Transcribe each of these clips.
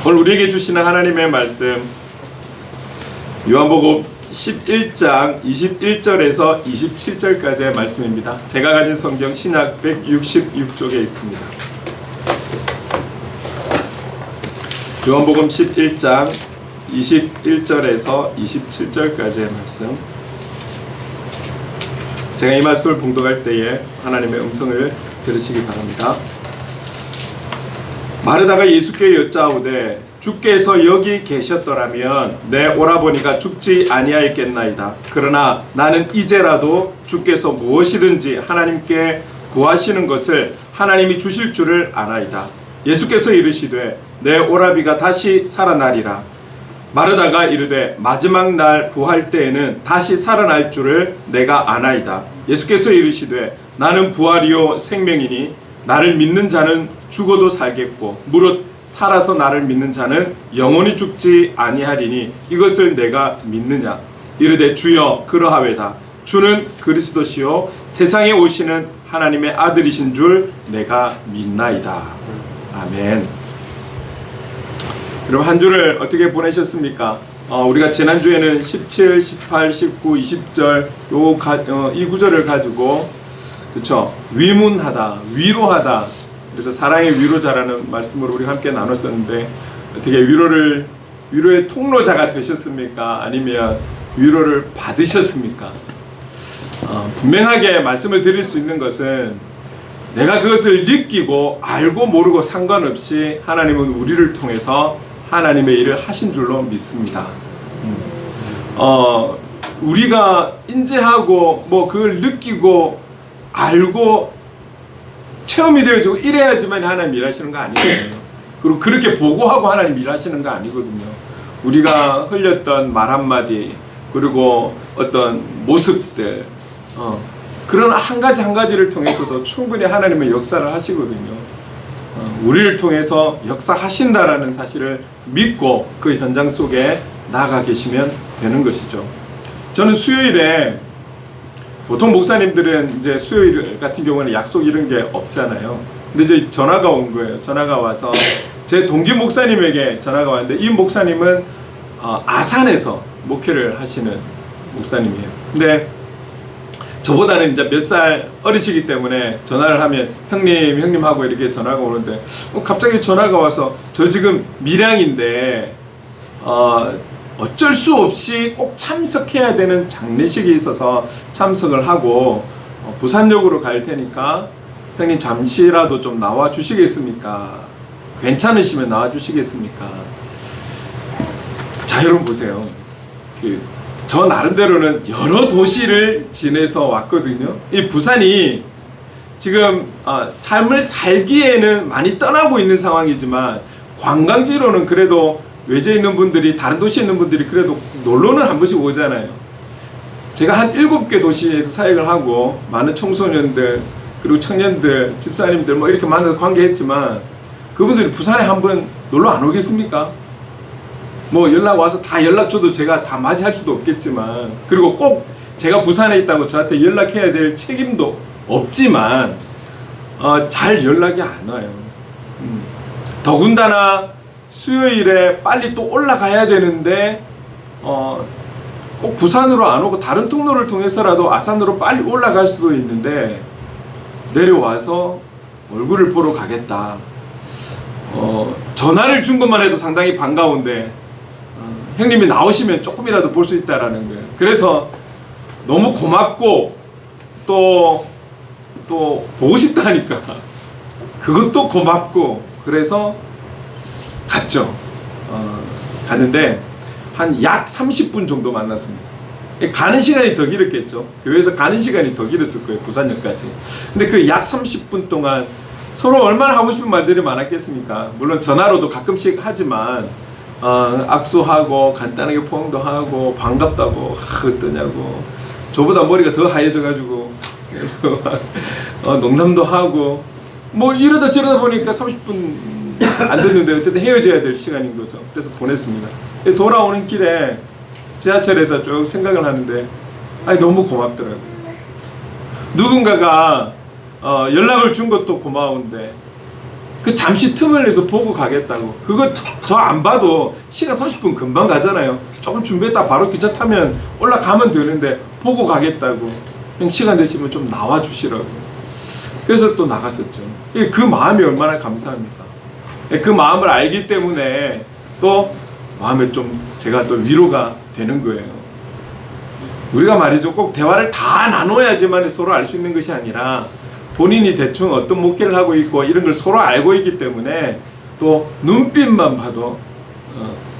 오늘 우리에게 주시는 하나님의 말씀 요한복음 11장 21절에서 27절까지의 말씀입니다. 제가 가진 성경 신약 166쪽에 있습니다. 요한복음 11장 21절에서 27절까지의 말씀. 제가 이 말씀을 봉독할 때에 하나님의 음성을 들으시기 바랍니다. 마르다가 예수께 여짜오되 주께서 여기 계셨더라면 내 오라버니가 죽지 아니하였겠나이다. 그러나 나는 이제라도 주께서 무엇이든지 하나님께 구하시는 것을 하나님이 주실 줄을 아나이다. 예수께서 이르시되 내 오라비가 다시 살아나리라. 마르다가 이르되 마지막 날 부활 때에는 다시 살아날 줄을 내가 아나이다. 예수께서 이르시되 나는 부활이요 생명이니 나를 믿는 자는 죽어도 살겠고 무릇 살아서 나를 믿는 자는 영원히 죽지 아니하리니 이것을 내가 믿느냐. 이르되 주여 그러하외다. 주는 그리스도시요 세상에 오시는 하나님의 아들이신 줄 내가 믿나이다. 아멘. 여러분 한 주를 어떻게 보내셨습니까? 우리가 지난주에는 17, 18, 19, 20절 이 구절을 가지고 그쵸? 위문하다, 위로하다. 그래서 사랑의 위로자라는 말씀으로 우리 함께 나눴었는데 어떻게 위로의 통로자가 되셨습니까? 아니면 위로를 받으셨습니까? 분명하게 말씀을 드릴 수 있는 것은 내가 그것을 느끼고 알고 모르고 상관없이 하나님은 우리를 통해서 하나님의 일을 하신 줄로 믿습니다. 우리가 인지하고 뭐 그걸 느끼고 알고 체험이 되어지고 이래야지만 하나님 일하시는 거 아니거든요. 그리고 그렇게 보고하고 하나님 일하시는 거 아니거든요. 우리가 흘렸던 말 한마디 그리고 어떤 모습들 그런 한 가지 한 가지를 통해서도 충분히 하나님의 역사를 하시거든요. 우리를 통해서 역사하신다라는 사실을 믿고 그 현장 속에 나아가 계시면 되는 것이죠. 저는 수요일에 보통 목사님들은 이제 수요일 같은 경우는 약속 이런 게 없잖아요. 근데 이제 전화가 온 거예요. 전화가 와서 제 동기 목사님에게 전화가 왔는데 이 목사님은 아산에서 목회를 하시는 목사님이에요. 근데 저보다는 이제 몇 살 어리시기 때문에 전화를 하면 형님 하고 이렇게 전화가 오는데 갑자기 전화가 와서 저 지금 밀양인데 어쩔 수 없이 꼭 참석해야 되는 장례식이 있어서 참석을 하고 부산역으로 갈 테니까 형님 잠시라도 좀 나와 주시겠습니까? 괜찮으시면 나와 주시겠습니까? 자 여러분 보세요. 저 나름대로는 여러 도시를 지내서 왔거든요. 이 부산이 지금 삶을 살기에는 많이 떠나고 있는 상황이지만 관광지로는 그래도 외지에 있는 분들이 다른 도시에 있는 분들이 그래도 놀러는 한 번씩 오잖아요. 제가 한 7개 도시에서 사역을 하고 많은 청소년들 그리고 청년들 집사님들 뭐 이렇게 만나서 관계했지만 그분들이 부산에 한번 놀러 안 오겠습니까? 뭐 연락 와서 다 연락 줘도 제가 다 맞이할 수도 없겠지만 그리고 꼭 제가 부산에 있다고 저한테 연락해야 될 책임도 없지만 잘 연락이 안 와요. 더군다나 수요일에 빨리 또 올라가야 되는데 꼭 부산으로 안 오고 다른 통로를 통해서라도 아산으로 빨리 올라갈 수도 있는데 내려와서 얼굴을 보러 가겠다. 전화를 준 것만 해도 상당히 반가운데 형님이 나오시면 조금이라도 볼 수 있다라는 거예요. 그래서 너무 고맙고 또 보고 싶다 하니까 그것도 고맙고 그래서 갔죠. 갔는데 한 약 30분 정도 만났습니다. 가는 시간이 더 길었겠죠. 교회에서 가는 시간이 더 길었을 거예요. 부산역까지. 근데 그 약 30분 동안 서로 얼마나 하고 싶은 말들이 많았겠습니까? 물론 전화로도 가끔씩 하지만 악수하고 간단하게 포옹도 하고 반갑다고 어떠냐고 저보다 머리가 더 하얘져가지고 농담도 하고 뭐 이러다 저러다 보니까 30분 안 됐는데 어쨌든 헤어져야 될 시간인 거죠. 그래서 보냈습니다. 돌아오는 길에 지하철에서 쭉 생각을 하는데 너무 고맙더라고요. 누군가가 연락을 준 것도 고마운데 그 잠시 틈을 내서 보고 가겠다고. 그거 저 안 봐도 시간 30분 금방 가잖아요. 조금 준비했다 바로 기차 타면 올라가면 되는데 보고 가겠다고. 그냥 시간 되시면 좀 나와 주시라고. 그래서 또 나갔었죠. 그 마음이 얼마나 감사합니까? 그 마음을 알기 때문에 또 마음에 좀 제가 또 위로가 되는 거예요. 우리가 말이죠, 꼭 대화를 다 나눠야지만 서로 알 수 있는 것이 아니라 본인이 대충 어떤 목회를 하고 있고 이런 걸 서로 알고 있기 때문에 또 눈빛만 봐도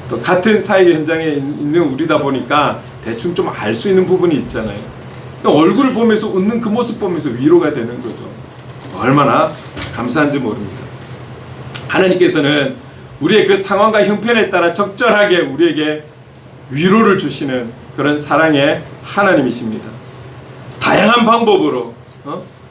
또 같은 사회 현장에 있는 우리다 보니까 대충 좀 알 수 있는 부분이 있잖아요. 또 얼굴을 보면서 웃는 그 모습 보면서 위로가 되는 거죠. 얼마나 감사한지 모릅니다. 하나님께서는 우리의 그 상황과 형편에 따라 적절하게 우리에게 위로를 주시는 그런 사랑의 하나님이십니다. 다양한 방법으로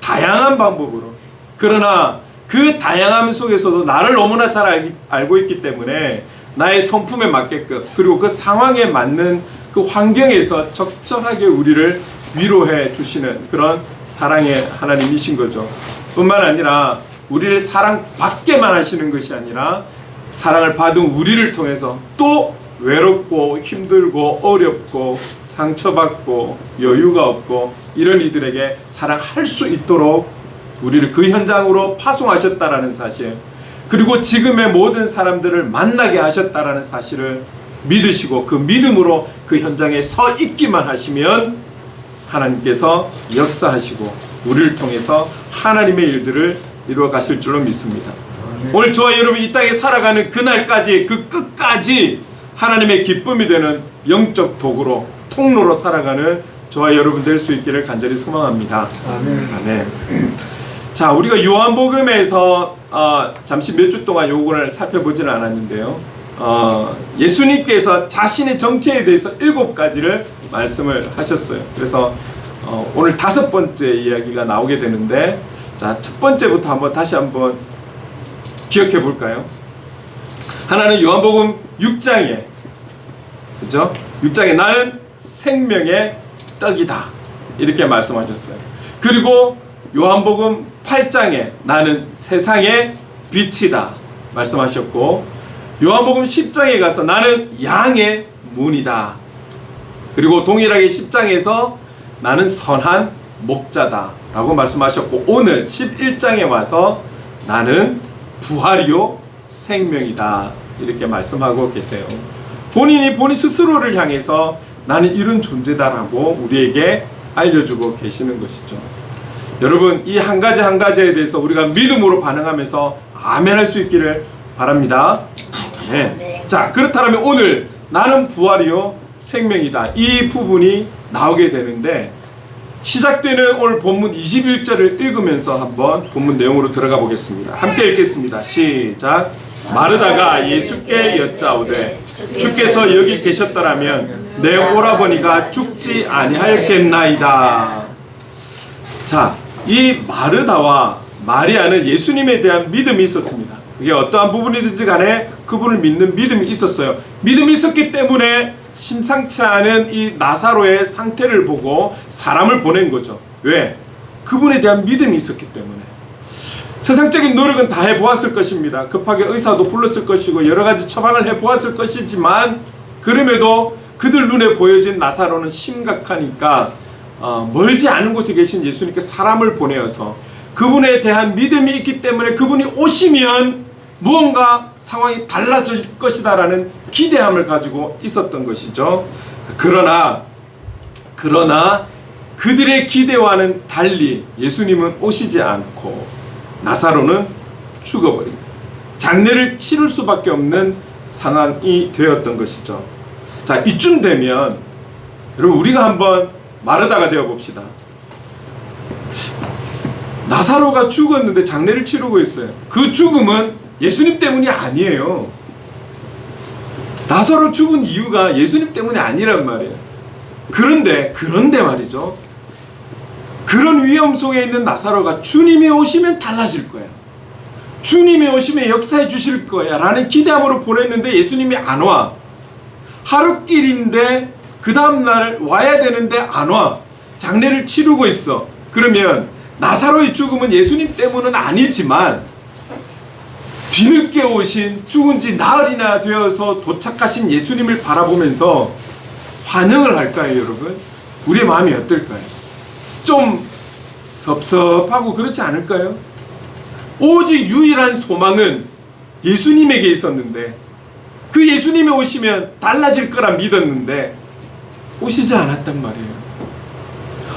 다양한 방법으로. 그러나 그 다양함 속에서도 나를 너무나 잘 알고 있기 때문에 나의 성품에 맞게끔 그리고 그 상황에 맞는 그 환경에서 적절하게 우리를 위로해 주시는 그런 사랑의 하나님이신 거죠. 뿐만 아니라 우리를 사랑받게만 하시는 것이 아니라 사랑을 받은 우리를 통해서 또 외롭고 힘들고 어렵고 상처받고 여유가 없고 이런 이들에게 사랑할 수 있도록 우리를 그 현장으로 파송하셨다라는 사실, 그리고 지금의 모든 사람들을 만나게 하셨다라는 사실을 믿으시고 그 믿음으로 그 현장에 서 있기만 하시면 하나님께서 역사하시고 우리를 통해서 하나님의 일들을 이루어 가실 줄로 믿습니다. 오늘 저와 여러분이 이 땅에 살아가는 그날까지, 그 끝까지 하나님의 기쁨이 되는 영적 도구로, 통로로 살아가는 저와 여러분 될 수 있기를 간절히 소망합니다. 아멘. 아멘. 자, 우리가 요한복음에서 잠시 몇 주 동안 요거를 살펴보지는 않았는데요. 예수님께서 자신의 정체에 대해서 7가지를 말씀을 하셨어요. 그래서 오늘 5번째 이야기가 나오게 되는데, 자, 첫 번째부터 다시 한번 기억해 볼까요? 하나는 요한복음 6장에, 그죠? 6장에 나는 생명의 떡이다, 이렇게 말씀하셨어요. 그리고 요한복음 8장에 나는 세상의 빛이다 말씀하셨고, 요한복음 10장에 가서 나는 양의 문이다. 그리고 동일하게 10장에서 나는 선한 목자다 라고 말씀하셨고, 오늘 11장에 와서 나는 부활이요 생명이다 이렇게 말씀하고 계세요. 본인 스스로를 향해서 나는 이런 존재다라고 우리에게 알려주고 계시는 것이죠. 여러분, 이 한 가지 한 가지에 대해서 우리가 믿음으로 반응하면서 아멘 할 수 있기를 바랍니다. 네. 자, 그렇다면 오늘 나는 부활이요 생명이다, 이 부분이 나오게 되는데, 시작되는 오늘 본문 21절을 읽으면서 한번 본문 내용으로 들어가 보겠습니다. 함께 읽겠습니다. 시작. 마르다가 예수께 여짜오되 주께서 여기 계셨더라면 내 오라버니가 죽지 아니하였겠나이다. 자, 이 마르다와 마리아는 예수님에 대한 믿음이 있었습니다. 이게 어떠한 부분이든지 간에 그분을 믿는 믿음이 있었어요. 믿음이 있었기 때문에 심상치 않은 이 나사로의 상태를 보고 사람을 보낸 거죠. 왜? 그분에 대한 믿음이 있었기 때문에. 세상적인 노력은 다 해보았을 것입니다. 급하게 의사도 불렀을 것이고 여러 가지 처방을 해보았을 것이지만, 그럼에도 그들 눈에 보여진 나사로는 심각하니까 멀지 않은 곳에 계신 예수님께 사람을 보내어서 그분에 대한 믿음이 있기 때문에 그분이 오시면 무언가 상황이 달라질 것이다라는 기대함을 가지고 있었던 것이죠. 그러나 그들의 기대와는 달리 예수님은 오시지 않고 나사로는 죽어버립니다. 장례를 치를 수밖에 없는 상황이 되었던 것이죠. 자, 이쯤 되면 여러분, 우리가 한번 마르다가 되어 봅시다. 나사로가 죽었는데 장례를 치르고 있어요. 그 죽음은 예수님 때문이 아니에요. 나사로 죽은 이유가 예수님 때문이 아니란 말이에요. 그런데 말이죠, 그런 위험 속에 있는 나사로가 주님이 오시면 달라질 거야, 주님이 오시면 역사해 주실 거야 라는 기대함으로 보냈는데 예수님이 안 와. 하루길인데 그 다음날 와야 되는데 안 와. 장례를 치르고 있어. 그러면 나사로의 죽음은 예수님 때문은 아니지만 뒤늦게 오신 죽은 지 나흘이나 되어서 도착하신 예수님을 바라보면서 환영을 할까요, 여러분? 우리의 마음이 어떨까요? 좀 섭섭하고 그렇지 않을까요? 오직 유일한 소망은 예수님에게 있었는데, 그 예수님이 오시면 달라질 거라 믿었는데 오시지 않았단 말이에요.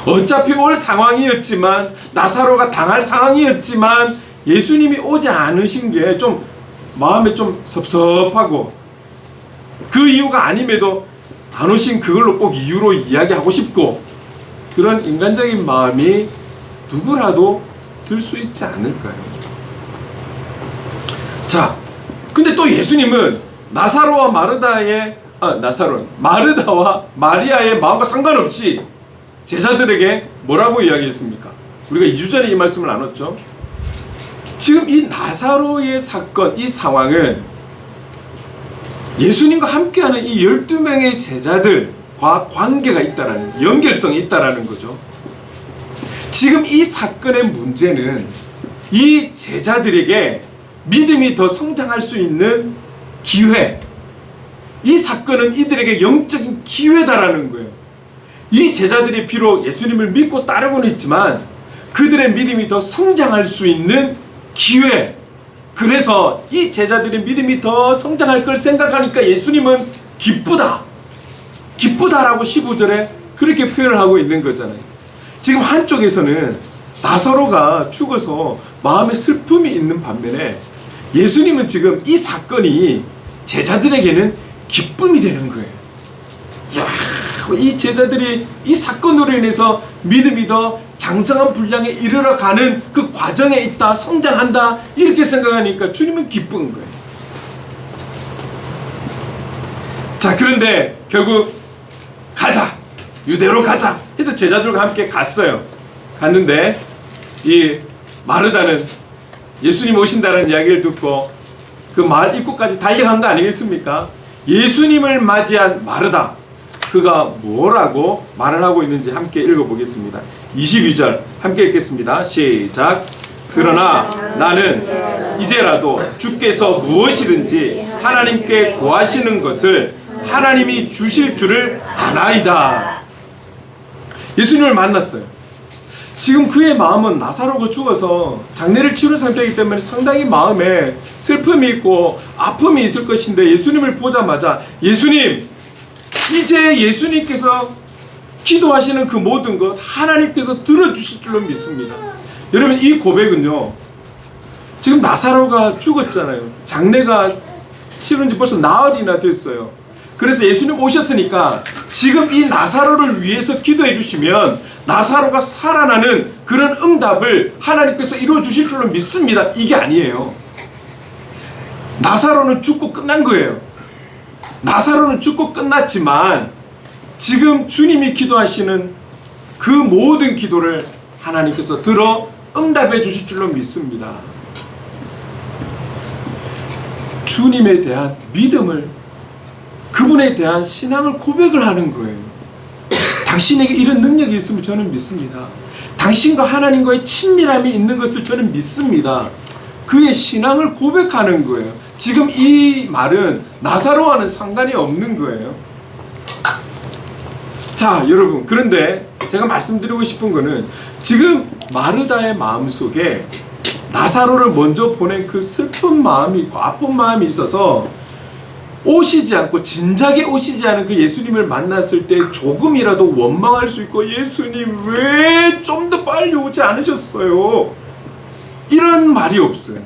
어차피 올 상황이었지만, 나사로가 당할 상황이었지만 예수님이 오지 않으신 게 좀 마음에 좀 섭섭하고, 그 이유가 아님에도 안 오신 그걸로 꼭 이유로 이야기하고 싶고, 그런 인간적인 마음이 누구라도 들 수 있지 않을까요? 자, 근데 또 예수님은 마르다와 마리아의 마음과 상관없이 제자들에게 뭐라고 이야기했습니까? 우리가 2주 전에 이 말씀을 나눴죠. 지금 이 나사로의 사건, 이 상황은 예수님과 함께하는 이 12명의 제자들과 관계가 있다라는, 연결성이 있다라는 거죠. 지금 이 사건의 문제는 이 제자들에게 믿음이 더 성장할 수 있는 기회, 이 사건은 이들에게 영적인 기회다라는 거예요. 이 제자들이 비록 예수님을 믿고 따르고는 있지만 그들의 믿음이 더 성장할 수 있는 기회, 그래서 이 제자들의 믿음이 더 성장할 걸 생각하니까 예수님은 기쁘다라고 15절에 그렇게 표현을 하고 있는 거잖아요. 지금 한쪽에서는 나사로가 죽어서 마음에 슬픔이 있는 반면에 예수님은 지금 이 사건이 제자들에게는 기쁨이 되는 거예요. 야, 이 제자들이 이 사건으로 인해서 믿음이 더 장성한 분량에 이르러가는 그 과정에 있다, 성장한다, 이렇게 생각하니까 주님은 기쁜 거예요. 자, 그런데 결국 가자, 유대로 가자 해서 제자들과 함께 갔어요. 갔는데 이 마르다는 예수님 오신다는 이야기를 듣고 그 마을 입구까지 달려간 거 아니겠습니까? 예수님을 맞이한 마르다, 그가 뭐라고 말을 하고 있는지 함께 읽어보겠습니다. 22절 함께 읽겠습니다. 시작. 그러나 나는 이제라도 주께서 무엇이든지 하나님께 구하시는 것을 하나님이 주실 줄을 아나이다. 예수님을 만났어요. 지금 그의 마음은 나사로가 죽어서 장례를 치른 상태이기 때문에 상당히 마음에 슬픔이 있고 아픔이 있을 것인데, 예수님을 보자마자 예수님, 이제 예수님께서 기도하시는 그 모든 것 하나님께서 들어주실 줄로 믿습니다. 여러분, 이 고백은요, 지금 나사로가 죽었잖아요. 장례가 치른 지 벌써 나흘이나 됐어요. 그래서 예수님 오셨으니까 지금 이 나사로를 위해서 기도해 주시면 나사로가 살아나는 그런 응답을 하나님께서 이루어 주실 줄로 믿습니다, 이게 아니에요. 나사로는 죽고 끝난 거예요. 나사로는 죽고 끝났지만 지금 주님이 기도하시는 그 모든 기도를 하나님께서 들어 응답해 주실 줄로 믿습니다. 주님에 대한 믿음을, 그분에 대한 신앙을 고백을 하는 거예요. 당신에게 이런 능력이 있으면 저는 믿습니다. 당신과 하나님과의 친밀함이 있는 것을 저는 믿습니다. 그의 신앙을 고백하는 거예요. 지금 이 말은 나사로와는 상관이 없는 거예요. 자, 여러분, 그런데 제가 말씀드리고 싶은 거는 지금 마르다의 마음속에 나사로를 먼저 보낸 그 슬픈 마음이 있고 아픈 마음이 있어서 오시지 않고, 진작에 오시지 않은 그 예수님을 만났을 때 조금이라도 원망할 수 있고, 예수님 왜 좀 더 빨리 오지 않으셨어요? 이런 말이 없어요.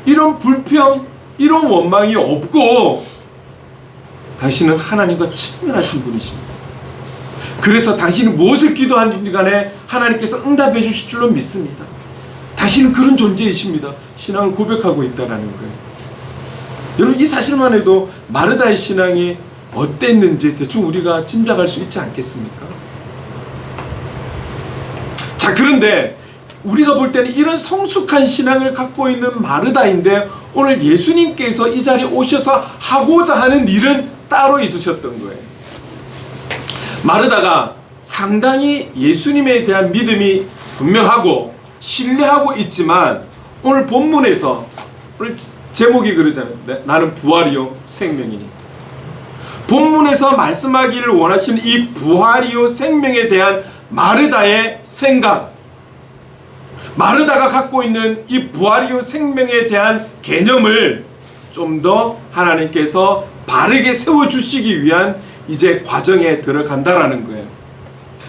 이런 불평, 이런 원망이 없고, 당신은 하나님과 친밀하신 분이십니다. 그래서 당신이 무엇을 기도하는지 간에 하나님께서 응답해 주실 줄로 믿습니다. 당신은 그런 존재이십니다. 신앙을 고백하고 있다는 거예요. 여러분, 이 사실만 해도 마르다의 신앙이 어땠는지 대충 우리가 짐작할 수 있지 않겠습니까? 자, 그런데 우리가 볼 때는 이런 성숙한 신앙을 갖고 있는 마르다인데 오늘 예수님께서 이 자리에 오셔서 하고자 하는 일은 따로 있으셨던 거예요. 마르다가 상당히 예수님에 대한 믿음이 분명하고 신뢰하고 있지만 오늘 본문에서 오늘 제목이 그러잖아요. 나는 부활이요 생명이니. 본문에서 말씀하기를 원하시는 이 부활이요 생명에 대한 마르다의 생각, 마르다가 갖고 있는 이 부활이요 생명에 대한 개념을 좀 더 하나님께서 바르게 세워주시기 위한 이제 과정에 들어간다라는 거예요.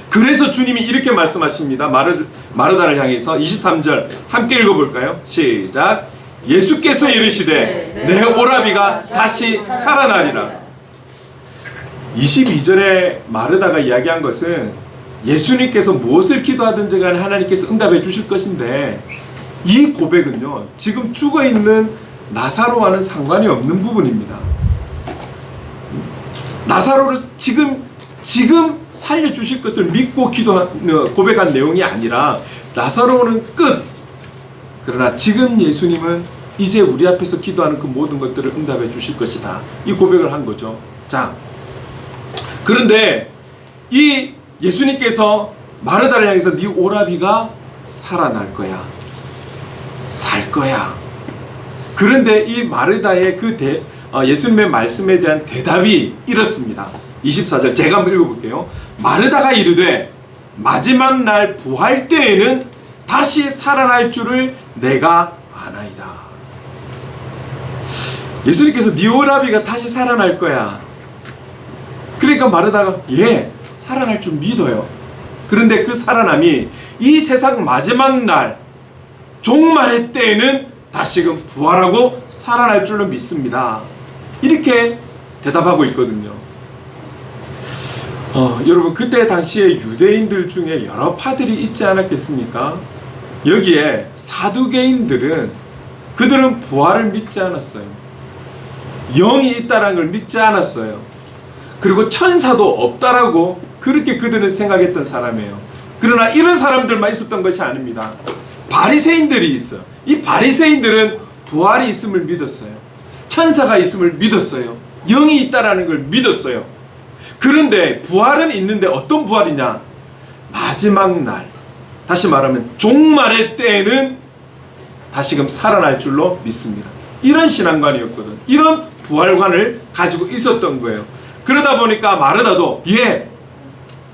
그래서 주님이 이렇게 말씀하십니다. 마르다를 향해서 23절 함께 읽어볼까요? 시작. 예수께서 이르시되 내 오라비가 다시 살아나리라. 22절에 마르다가 이야기한 것은 예수님께서 무엇을 기도하든지 간에 하나님께서 응답해 주실 것인데, 이 고백은요 지금 죽어있는 나사로와는 상관이 없는 부분입니다. 나사로를 지금 살려주실 것을 믿고 고백한 내용이 아니라 나사로는 끝. 그러나 지금 예수님은 이제 우리 앞에서 기도하는 그 모든 것들을 응답해 주실 것이다. 이 고백을 한 거죠. 자, 그런데 이 예수님께서 마르다를 향해서 네 오라비가 살아날 거야. 살 거야. 그런데 이 마르다의 예수님의 말씀에 대한 대답이 이렇습니다. 24절 제가 한번 읽어볼게요. 마르다가 이르되 마지막 날 부활 때에는 다시 살아날 줄을 내가 아나이다. 예수님께서 네 오라비가 다시 살아날 거야. 그러니까 마르다가 살아날 줄 믿어요. 그런데 그 살아남이 이 세상 마지막 날 종말의 때에는 다시금 부활하고 살아날 줄로 믿습니다. 이렇게 대답하고 있거든요. 여러분, 그때 당시에 유대인들 중에 여러 파들이 있지 않았겠습니까? 여기에 사두개인들은 그들은 부활을 믿지 않았어요. 영이 있다는 걸 믿지 않았어요. 그리고 천사도 없다라고 그렇게 그들은 생각했던 사람이에요. 그러나 이런 사람들만 있었던 것이 아닙니다. 바리새인들이 있어요. 이 바리새인들은 부활이 있음을 믿었어요. 천사가 있음을 믿었어요. 영이 있다라는 걸 믿었어요. 그런데 부활은 있는데 어떤 부활이냐? 마지막 날, 다시 말하면 종말의 때에는 다시금 살아날 줄로 믿습니다. 이런 신앙관이었거든. 이런 부활관을 가지고 있었던 거예요. 그러다 보니까 마르다도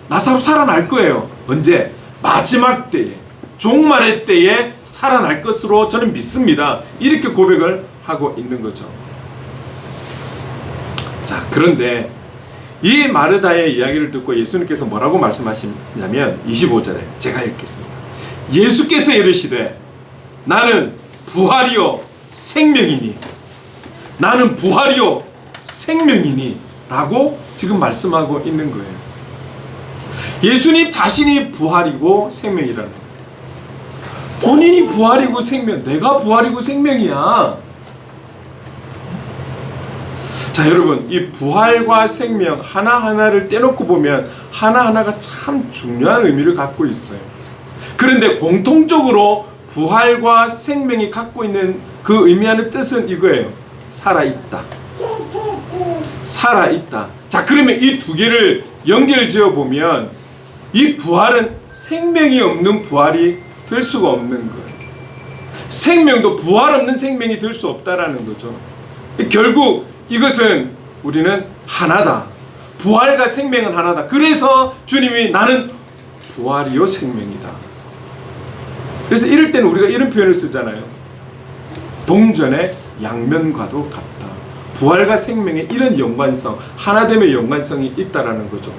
나사로 살아날 거예요. 언제? 마지막 때에, 종말의 때에 살아날 것으로 저는 믿습니다. 이렇게 고백을 하고 있는 거죠. 자, 그런데 이 마르다의 이야기를 듣고 예수님께서 뭐라고 말씀하시냐면 25절에 제가 읽겠습니다. 예수께서 이르시되 나는 부활이요 생명이니, 나는 부활이요 생명이니 라고 지금 말씀하고 있는 거예요. 예수님 자신이 부활이고 생명이라는 거예요. 본인이 부활이고 생명, 내가 부활이고 생명이야. 자, 여러분, 이 부활과 생명 하나하나를 떼놓고 보면 하나하나가 참 중요한 의미를 갖고 있어요. 그런데 공통적으로 부활과 생명이 갖고 있는 그 의미하는 뜻은 이거예요. 살아있다. 살아있다. 자, 그러면 이 두 개를 연결지어 보면 이 부활은 생명이 없는 부활이 될 수가 없는 거예요. 생명도 부활 없는 생명이 될 수 없다라는 거죠. 결국 이것은 우리는 하나다. 부활과 생명은 하나다. 그래서 주님이 나는 부활이요 생명이다. 그래서 이럴 때는 우리가 이런 표현을 쓰잖아요. 동전의 양면과도 같다. 부활과 생명의 이런 연관성, 하나됨의 연관성이 있다라는 거죠.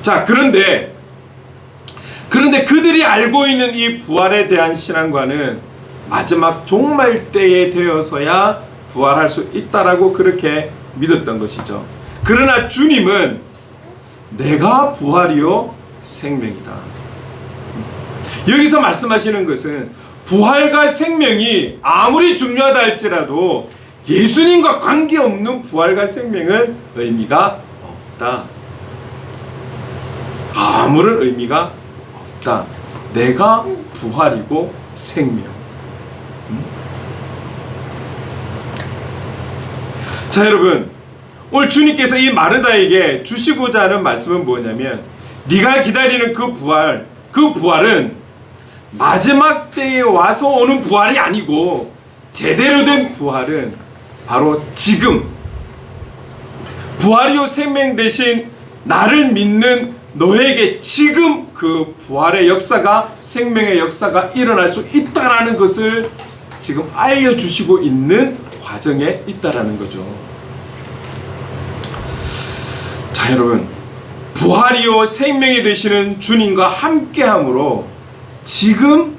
자, 그런데 그들이 알고 있는 이 부활에 대한 신앙과는 마지막 종말 때에 되어서야 부활할 수 있다라고 그렇게 믿었던 것이죠. 그러나 주님은 내가 부활이요 생명이다. 여기서 말씀하시는 것은 부활과 생명이 아무리 중요하다 할지라도 예수님과 관계없는 부활과 생명은 의미가 없다. 아무런 의미가 없다. 내가 부활이고 생명. 자, 여러분, 오늘 주님께서 이 마르다에게 주시고자 하는 말씀은 뭐냐면 네가 기다리는 그 부활은 마지막 때에 와서 오는 부활이 아니고 제대로 된 부활은 바로 지금 부활이요 생명 대신 나를 믿는 너에게 지금 그 부활의 역사가 생명의 역사가 일어날 수 있다라는 것을 지금 알려주시고 있는 과정에 있다라는 거죠. 자, 여러분, 부활이요 생명이 되시는 주님과 함께함으로 지금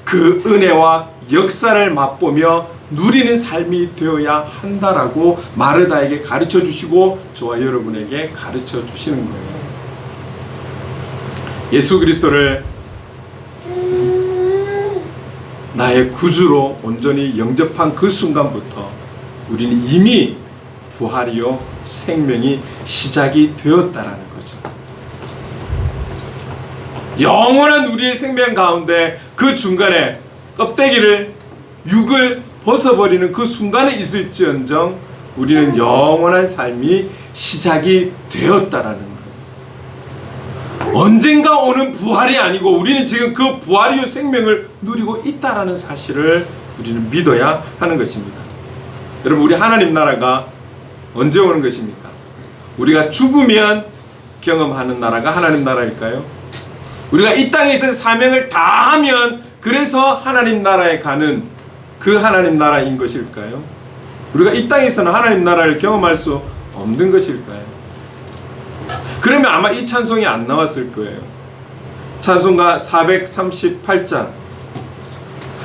그 은혜와 역사를 맛보며 누리는 삶이 되어야 한다라고 마르다에게 가르쳐 주시고 저와 여러분에게 가르쳐 주시는 거예요. 예수 그리스도를 나의 구주로 온전히 영접한 그 순간부터 우리는 이미 부활이요 생명이 시작이 되었다라는 거죠. 영원한 우리의 생명 가운데 그 중간에 껍데기를 육을 벗어버리는 그 순간에 있을지언정 우리는 영원한 삶이 시작이 되었다라는 거예요. 언젠가 오는 부활이 아니고 우리는 지금 그 부활이요 생명을 누리고 있다라는 사실을 우리는 믿어야 하는 것입니다. 여러분, 우리 하나님 나라가 언제 오는 것입니까? 우리가 죽으면 경험하는 나라가 하나님 나라일까요? 우리가 이 땅에서 사명을 다하면 그래서 하나님 나라에 가는 그 하나님 나라인 것일까요? 우리가 이 땅에서는 하나님 나라를 경험할 수 없는 것일까요? 그러면 아마 이 찬송이 안 나왔을 거예요. 찬송가 438장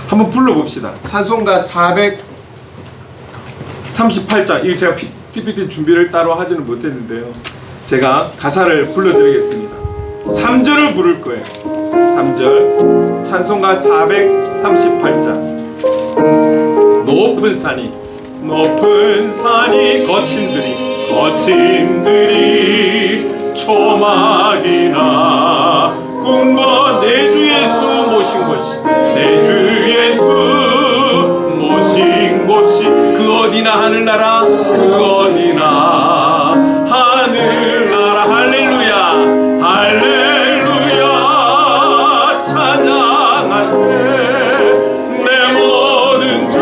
한번 불러봅시다. 찬송가 438장, 이거 제가 PPT 준비를 따로 하지는 못했는데요, 제가 가사를 불러드리겠습니다. 3절을 부를 거예요. 3절 찬송가 438장. 높은 산이 거친들이 초막이나 꿈과 내 주 예수 모신 곳이 그 어디나 하늘나라 그 어디나 하늘나라. 할렐루야 할렐루야 찬양하세. 내 모든 죄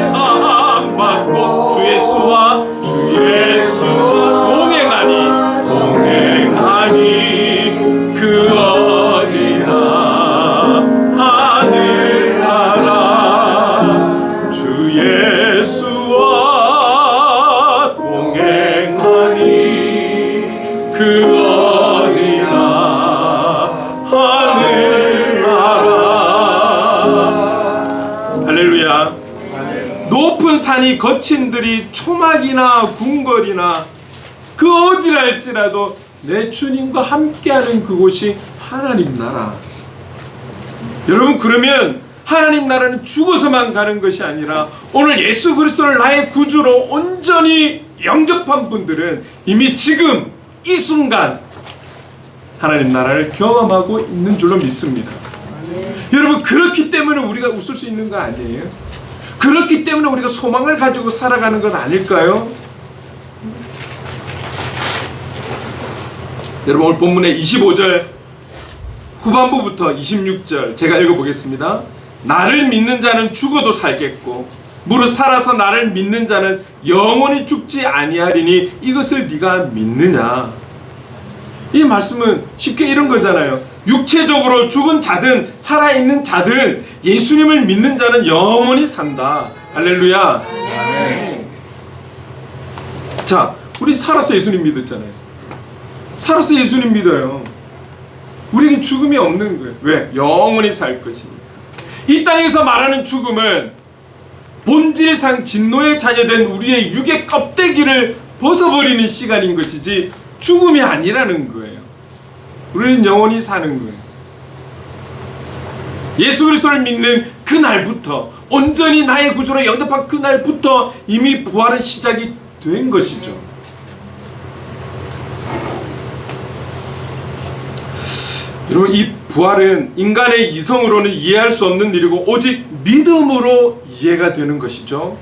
사함받고 주 예수와 동행하니 그 어디나 하늘나라. 주 예수와 동행하니 그 어디나 하늘나라. 할렐루야. 높은 산이 거친들이 초막이나 궁궐이나 그 어디라 할지라도 내 주님과 함께하는 그곳이 하나님 나라. 여러분, 그러면 하나님 나라는 죽어서만 가는 것이 아니라 오늘 예수 그리스도를 나의 구주로 온전히 영접한 분들은 이미 지금 이 순간 하나님 나라를 경험하고 있는 줄로 믿습니다. 여러분, 그렇기 때문에 우리가 웃을 수 있는 거 아니에요? 그렇기 때문에 우리가 소망을 가지고 살아가는 것 아닐까요? 여러분, 오늘 본문의 25절 후반부부터 26절 제가 읽어보겠습니다. 나를 믿는 자는 죽어도 살겠고 무릇 살아서 나를 믿는 자는 영원히 죽지 아니하리니 이것을 네가 믿느냐. 이 말씀은 쉽게 이런 거잖아요. 육체적으로 죽은 자든 살아있는 자든 예수님을 믿는 자는 영원히 산다. 할렐루야. 자, 우리 살아서 예수님 믿었잖아요. 살아서 예수님 믿어요. 우리에겐 죽음이 없는 거예요. 왜? 영원히 살 것이니까. 이 땅에서 말하는 죽음은 본질상 진노의 자녀된 우리의 육의 껍데기를 벗어버리는 시간인 것이지 죽음이 아니라는 거예요. 우리는 영원히 사는 거예요. 예수 그리스도를 믿는 그날부터, 온전히 나의 구주로 영접한 그날부터 이미 부활은 시작이 된 것이죠. 여러분, 이 부활은 인간의 이성으로는 이해할 수 없는 일이고 오직 믿음으로 이해가 되는 것이죠.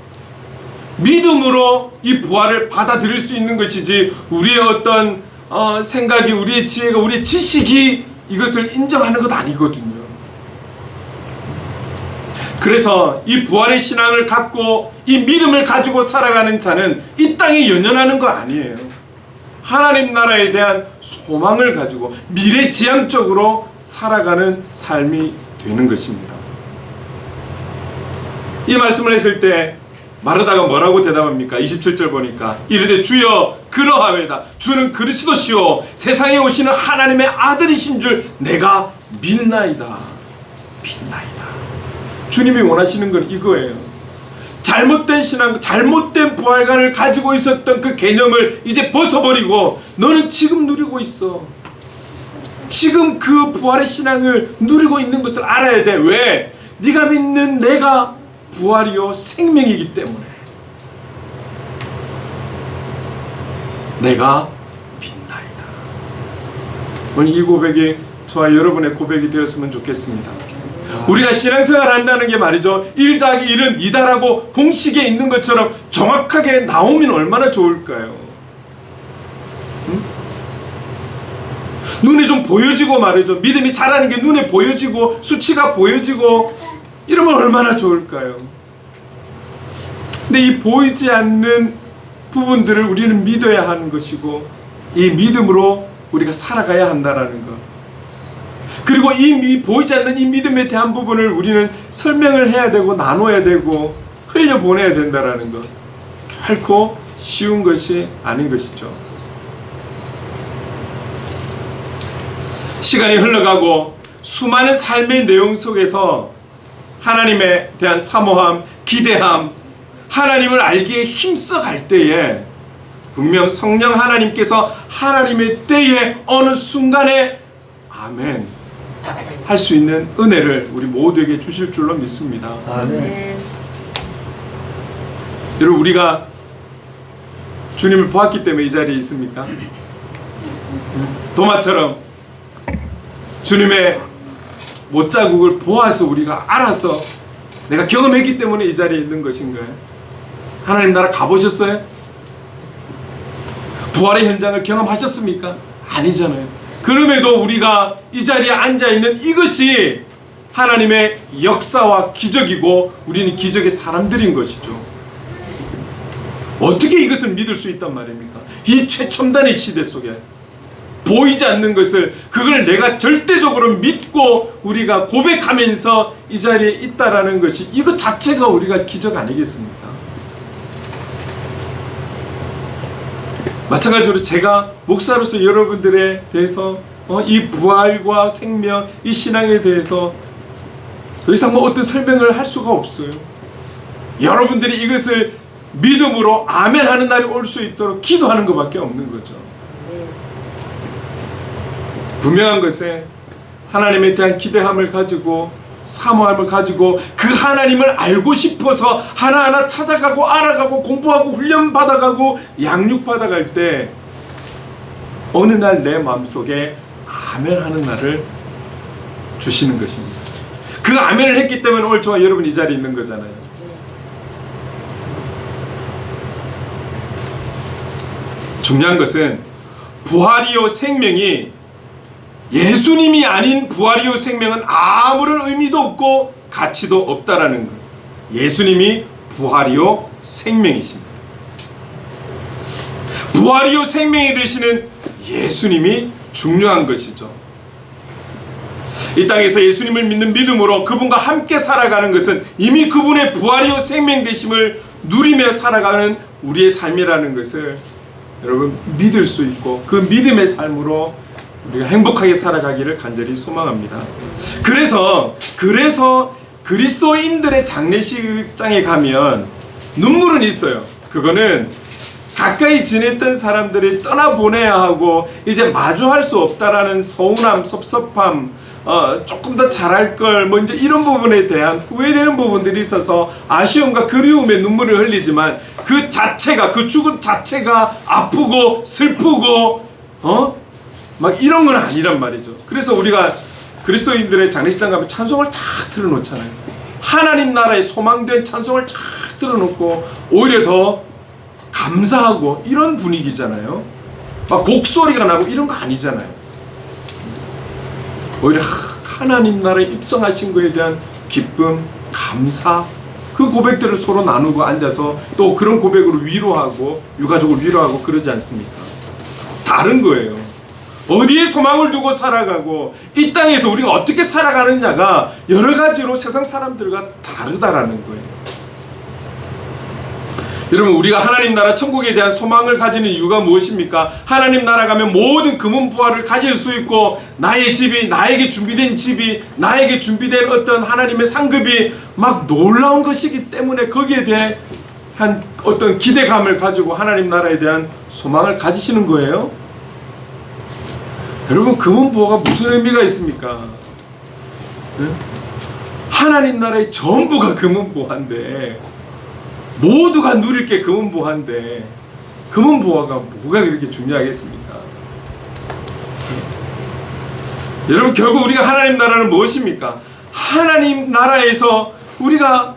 믿음으로 이 부활을 받아들일 수 있는 것이지 우리의 어떤 생각이, 우리의 지혜가, 우리의 지식이 이것을 인정하는 것 아니거든요. 그래서 이 부활의 신앙을 갖고 이 믿음을 가지고 살아가는 자는 이 땅에 연연하는 거 아니에요. 하나님 나라에 대한 소망을 가지고 미래지향적으로 살아가는 삶이 되는 것입니다. 이 말씀을 했을 때 마르다가 뭐라고 대답합니까? 27절 보니까 이르되 주여 그러하외다. 주는 그리스도시요 세상에 오시는 하나님의 아들이신 줄 내가 믿나이다. 믿나이다. 주님이 원하시는 건 이거예요. 잘못된 신앙, 잘못된 부활관을 가지고 있었던 그 개념을 이제 벗어버리고 너는 지금 누리고 있어. 지금 그 부활의 신앙을 누리고 있는 것을 알아야 돼. 왜? 네가 믿는 내가 부활이요 생명이기 때문에. 내가 믿나이다. 오늘 이 고백이 저와 여러분의 고백이 되었으면 좋겠습니다. 우리가 신앙생활 한다는 게 말이죠, 1 더하기 1은 2다라고 공식에 있는 것처럼 정확하게 나오면 얼마나 좋을까요? 눈에 좀 보여지고 말이죠, 믿음이 자라는 게 눈에 보여지고 수치가 보여지고 이러면 얼마나 좋을까요? 근데 이 보이지 않는 부분들을 우리는 믿어야 하는 것이고 이 믿음으로 우리가 살아가야 한다는 것, 그리고 이 보이지 않는 이 믿음에 대한 부분을 우리는 설명을 해야 되고 나눠야 되고 흘려보내야 된다는 것, 결코 쉬운 것이 아닌 것이죠. 시간이 흘러가고 수많은 삶의 내용 속에서 하나님에 대한 사모함, 기대함, 하나님을 알기에 힘써 갈 때에 분명 성령 하나님께서 하나님의 때에 어느 순간에 아멘 할 수 있는 은혜를 우리 모두에게 주실 줄로 믿습니다. 아멘. 여러분, 우리가 주님을 보았기 때문에 이 자리에 있습니까? 도마처럼 주님의 못자국을 보아서 우리가 알아서 내가 경험했기 때문에 이 자리에 있는 것인가요? 하나님 나라 가보셨어요? 부활의 현장을 경험하셨습니까? 아니잖아요. 그럼에도 우리가 이 자리에 앉아있는 이것이 하나님의 역사와 기적이고 우리는 기적의 사람들인 것이죠. 어떻게 이것을 믿을 수 있단 말입니까? 이 최첨단의 시대 속에 보이지 않는 것을, 그걸 내가 절대적으로 믿고 우리가 고백하면서 이 자리에 있다라는 것이, 이것 자체가 우리가 기적 아니겠습니까? 마찬가지로 제가 목사로서 여러분들에 대해서 이 부활과 생명, 이 신앙에 대해서 더 이상 어떤 설명을 할 수가 없어요. 여러분들이 이것을 믿음으로 아멘 하는 날이 올 수 있도록 기도하는 것밖에 없는 거죠. 분명한 것은 하나님에 대한 기대함을 가지고 사모함을 가지고 그 하나님을 알고 싶어서 하나하나 찾아가고 알아가고 공부하고 훈련받아가고 양육받아갈 때 어느 날 내 마음속에 아멘 하는 날을 주시는 것입니다. 그 아멘을 했기 때문에 오늘 저와 여러분 이 자리에 있는 거잖아요. 중요한 것은 부활이요 생명이, 예수님이 아닌 부활이요 생명은 아무런 의미도 없고 가치도 없다라는 것. 예수님이 부활이요 생명이십니다. 부활이요 생명이 되시는 예수님이 중요한 것이죠. 이 땅에서 예수님을 믿는 믿음으로 그분과 함께 살아가는 것은 이미 그분의 부활이요 생명 되심을 누리며 살아가는 우리의 삶이라는 것을 여러분 믿을 수 있고, 그 믿음의 삶으로 우리가 행복하게 살아가기를 간절히 소망합니다. 그래서 그리스도인들의 장례식장에 가면 눈물은 있어요. 그거는 가까이 지냈던 사람들이 떠나보내야 하고 이제 마주할 수 없다라는 서운함, 섭섭함, 조금 더 잘할 걸, 뭐 이제 이런 부분에 대한 후회되는 부분들이 있어서 아쉬움과 그리움의 눈물을 흘리지만 그 자체가, 그 죽음 자체가 아프고 슬프고 막 이런 건 아니란 말이죠. 그래서 우리가 그리스도인들의 장례식장 가면 찬송을 다 틀어놓잖아요. 하나님 나라의 소망된 찬송을 쫙 틀어놓고 오히려 더 감사하고 이런 분위기잖아요. 막 곡소리가 나고 이런 거 아니잖아요. 오히려 하나님 나라에 입성하신 것에 대한 기쁨, 감사, 그 고백들을 서로 나누고 앉아서 또 그런 고백으로 위로하고 유가족을 위로하고 그러지 않습니까? 다른 거예요. 어디에 소망을 두고 살아가고 이 땅에서 우리가 어떻게 살아가느냐가 여러 가지로 세상 사람들과 다르다라는 거예요. 여러분, 우리가 하나님 나라 천국에 대한 소망을 가지는 이유가 무엇입니까? 하나님 나라 가면 모든 금은부화를 가질 수 있고 나의 집이, 나에게 준비된 집이, 나에게 준비된 어떤 하나님의 상급이 막 놀라운 것이기 때문에 거기에 대한 어떤 기대감을 가지고 하나님 나라에 대한 소망을 가지시는 거예요. 여러분, 금은부화가 무슨 의미가 있습니까? 네? 하나님 나라의 전부가 금은부화인데, 모두가 누릴 게 금은부화인데 금은부화가 뭐가 그렇게 중요하겠습니까? 여러분, 결국 우리가 하나님 나라는 무엇입니까? 하나님 나라에서 우리가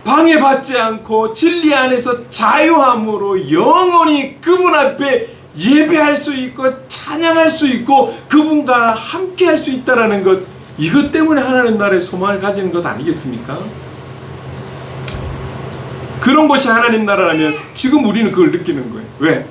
방해받지 않고 진리 안에서 자유함으로 영원히 그분 앞에 예배할 수 있고 찬양할 수 있고 그분과 함께 할 수 있다는 것, 이것 때문에 하나님 나라의 소망을 가지는 것 아니겠습니까? 그런 것이 하나님 나라라면 지금 우리는 그걸 느끼는 거예요. 왜?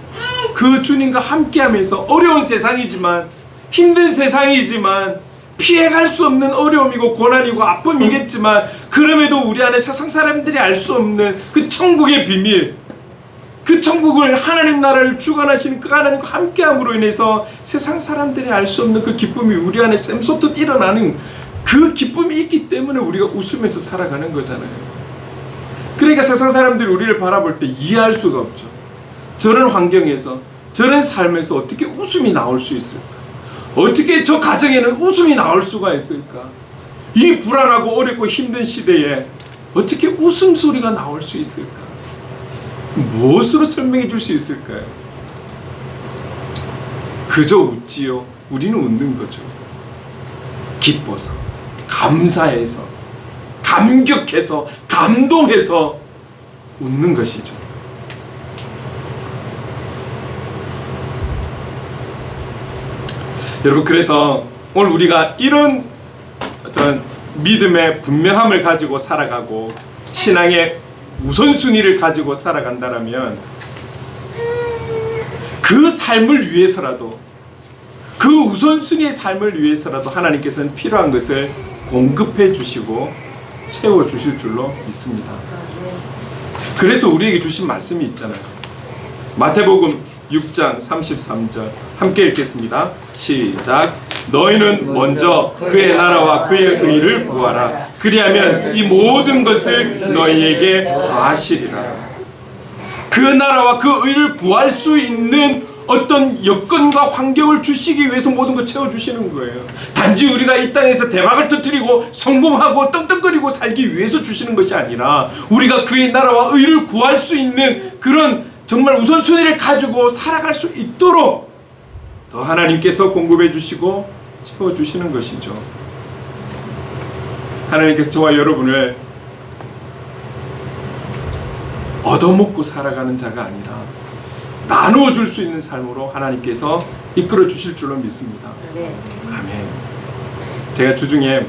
그 주님과 함께하면서 어려운 세상이지만, 힘든 세상이지만, 피해갈 수 없는 어려움이고 고난이고 아픔이겠지만, 그럼에도 우리 안에 세상 사람들이 알 수 없는 그 천국의 비밀, 그 천국을, 하나님 나라를 주관하시는 그 하나님과 함께함으로 인해서 세상 사람들이 알 수 없는 그 기쁨이 우리 안에 샘솟듯 일어나는 그 기쁨이 있기 때문에 우리가 웃으면서 살아가는 거잖아요. 그러니까 세상 사람들이 우리를 바라볼 때 이해할 수가 없죠. 저런 환경에서, 저런 삶에서 어떻게 웃음이 나올 수 있을까? 어떻게 저 가정에는 웃음이 나올 수가 있을까? 이 불안하고 어렵고 힘든 시대에 어떻게 웃음소리가 나올 수 있을까? 무엇으로 설명해 줄 수 있을까요? 그저 웃지요. 우리는 웃는 거죠. 기뻐서, 감사해서, 감격해서, 감동해서 웃는 것이죠. 여러분, 그래서 오늘 우리가 이런 어떤 믿음의 분명함을 가지고 살아가고 신앙의 우선순위를 가지고 살아간다면 그 삶을 위해서라도, 그 우선순위의 삶을 위해서라도 하나님께서는 필요한 것을 공급해 주시고 채워주실 줄로 믿습니다. 그래서 우리에게 주신 말씀이 있잖아요. 마태복음 6장 33절 함께 읽겠습니다. 시작. 너희는 먼저 그의 나라와 그의 의를 구하라. 그리하면 이 모든 것을 너희에게 더하시리라. 그 나라와 그 의를 구할 수 있는 어떤 여건과 환경을 주시기 위해서 모든 걸 채워주시는 거예요. 단지 우리가 이 땅에서 대박을 터뜨리고 성공하고 떵떵거리고 살기 위해서 주시는 것이 아니라 우리가 그의 나라와 의를 구할 수 있는 그런 정말 우선순위를 가지고 살아갈 수 있도록 더 하나님께서 공급해 주시고 채워주시는 것이죠. 하나님께서 저와 여러분을 얻어먹고 살아가는 자가 아니라 나누어 줄 수 있는 삶으로 하나님께서 이끌어 주실 줄로 믿습니다. 아멘. 제가 주중에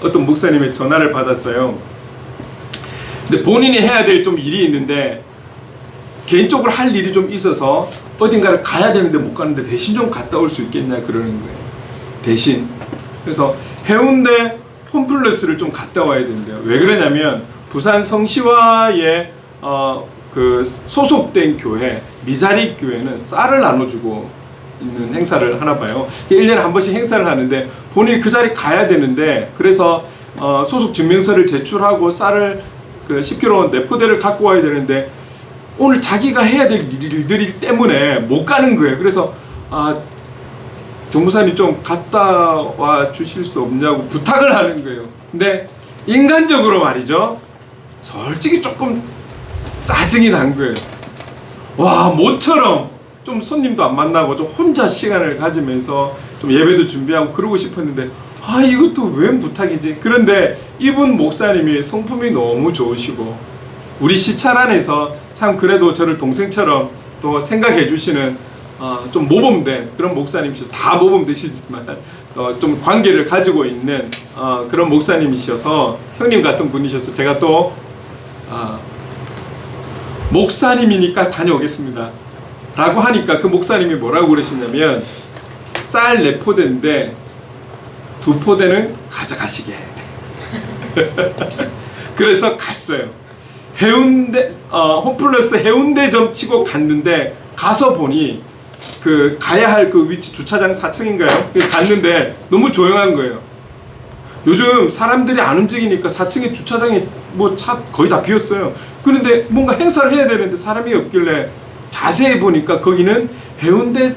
어떤 목사님의 전화를 받았어요. 근데 본인이 해야 될 좀 일이 있는데 개인적으로 할 일이 좀 있어서 어딘가를 가야 되는데 못 가는데 대신 좀 갔다 올 수 있겠냐 그러는 거예요. 대신. 그래서 해운대 홈플러스를 좀 갔다 와야 된대요. 왜 그러냐면 부산 성시화에 그 소속된 교회, 미사리 교회는 쌀을 나눠주고 있는 행사를 하나 봐요. 1년에 한 번씩 행사를 하는데 본인이 그 자리에 가야 되는데, 그래서 소속 증명서를 제출하고 쌀을 그 10kg 내포대를 갖고 와야 되는데 오늘 자기가 해야 될 일들이 때문에 못 가는 거예요. 그래서 정무사님 좀 갔다 와 주실 수 없냐고 부탁을 하는 거예요. 근데 인간적으로 말이죠, 솔직히 조금 짜증이 난 거예요. 와, 모처럼 좀 손님도 안 만나고 좀 혼자 시간을 가지면서 좀 예배도 준비하고 그러고 싶었는데 이것도 웬 부탁이지. 그런데 이분 목사님이 성품이 너무 좋으시고 우리 시찰 안에서 참 그래도 저를 동생처럼 또 생각해 주시는 좀 모범된 그런 목사님이셔서, 다 모범되시지만 좀 관계를 가지고 있는 그런 목사님이셔서 형님 같은 분이셔서 제가 또 목사님이니까 다녀오겠습니다 라고 하니까 그 목사님이 뭐라고 그러시냐면 쌀 4포대인데 2포대는 가져가시게. 그래서 갔어요. 해운대 홈플러스 해운대점 치고 갔는데 가서 보니 그 가야 할 그 위치 주차장 4층인가요? 갔는데 너무 조용한 거예요. 요즘 사람들이 안 움직이니까 4층에 주차장이 뭐 차 거의 다 비었어요. 그런데 뭔가 행사를 해야 되는데 사람이 없길래 자세히 보니까 거기는 해운대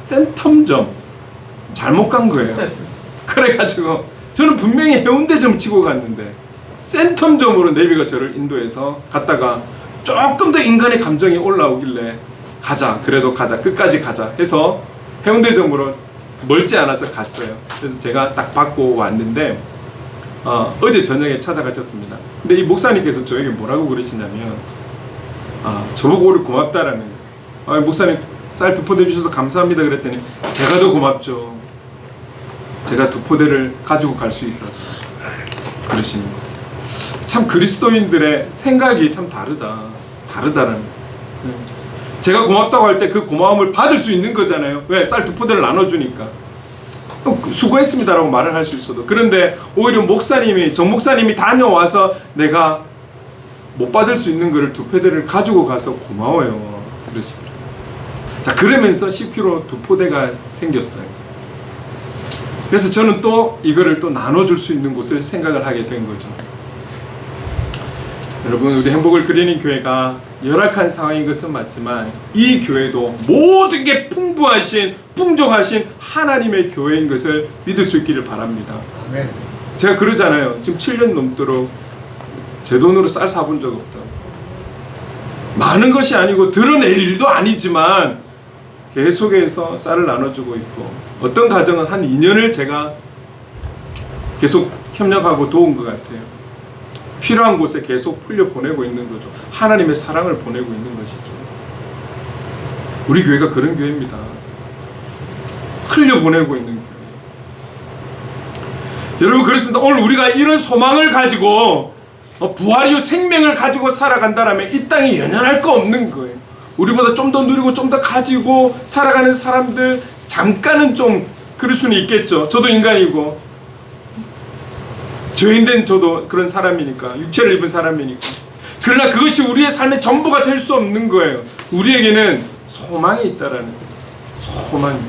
센텀점 잘못 간 거예요. 그래가지고 저는 분명히 해운대점 치고 갔는데 센텀점으로 내비가 저를 인도해서 갔다가 조금 더 인간의 감정이 올라오길래 가자, 그래도 가자, 끝까지 가자 해서 해운대점으로 멀지 않아서 갔어요. 그래서 제가 딱 받고 왔는데 어제 저녁에 찾아가셨습니다. 근데 이 목사님께서 저에게 뭐라고 그러시냐면 저보고 우리 고맙다라는 거예요. 목사님 쌀 2포대 주셔서 감사합니다 그랬더니 제가 더 고맙죠. 제가 2포대를 가지고 갈 수 있어서 그러시는 거예요. 참 그리스도인들의 생각이 참 다르다라는 거예요. 제가 고맙다고 할 때 그 고마움을 받을 수 있는 거잖아요. 왜? 쌀 2포대를 나눠주니까. 수고했습니다라고 말을 할 수 있어도. 그런데 오히려 정 목사님이 다녀와서 내가 못 받을 수 있는 거를 2포대를 가지고 가서 고마워요 그러시더라고요. 자, 그러면서 10kg 2포대가 생겼어요. 그래서 저는 또 이거를 또 나눠줄 수 있는 곳을 생각을 하게 된 거죠. 여러분, 우리 행복을 그리는 교회가 열악한 상황인 것은 맞지만 이 교회도 모든 게 풍족하신 하나님의 교회인 것을 믿을 수 있기를 바랍니다. 아멘. 제가 그러잖아요. 지금 7년 넘도록 제 돈으로 쌀 사본 적 없다. 많은 것이 아니고 드러낼 일도 아니지만 계속해서 쌀을 나눠주고 있고, 어떤 가정은 한 2년을 제가 계속 협력하고 도운 것 같아요. 필요한 곳에 계속 풀려보내고 있는 거죠. 하나님의 사랑을 보내고 있는 것이죠. 우리 교회가 그런 교회입니다. 흘려보내고 있는 교회. 여러분, 그렇습니다. 오늘 우리가 이런 소망을 가지고 부활 이후 생명을 가지고 살아간다면 이 땅에 연연할 거 없는 거예요. 우리보다 좀 더 누리고 좀 더 가지고 살아가는 사람들, 잠깐은 좀 그럴 수는 있겠죠. 저도 인간이고 죄인된 저도 그런 사람이니까, 육체를 입은 사람이니까. 그러나 그것이 우리의 삶의 전부가 될 수 없는 거예요. 우리에게는 소망이 있다라는 거예요. 소망이.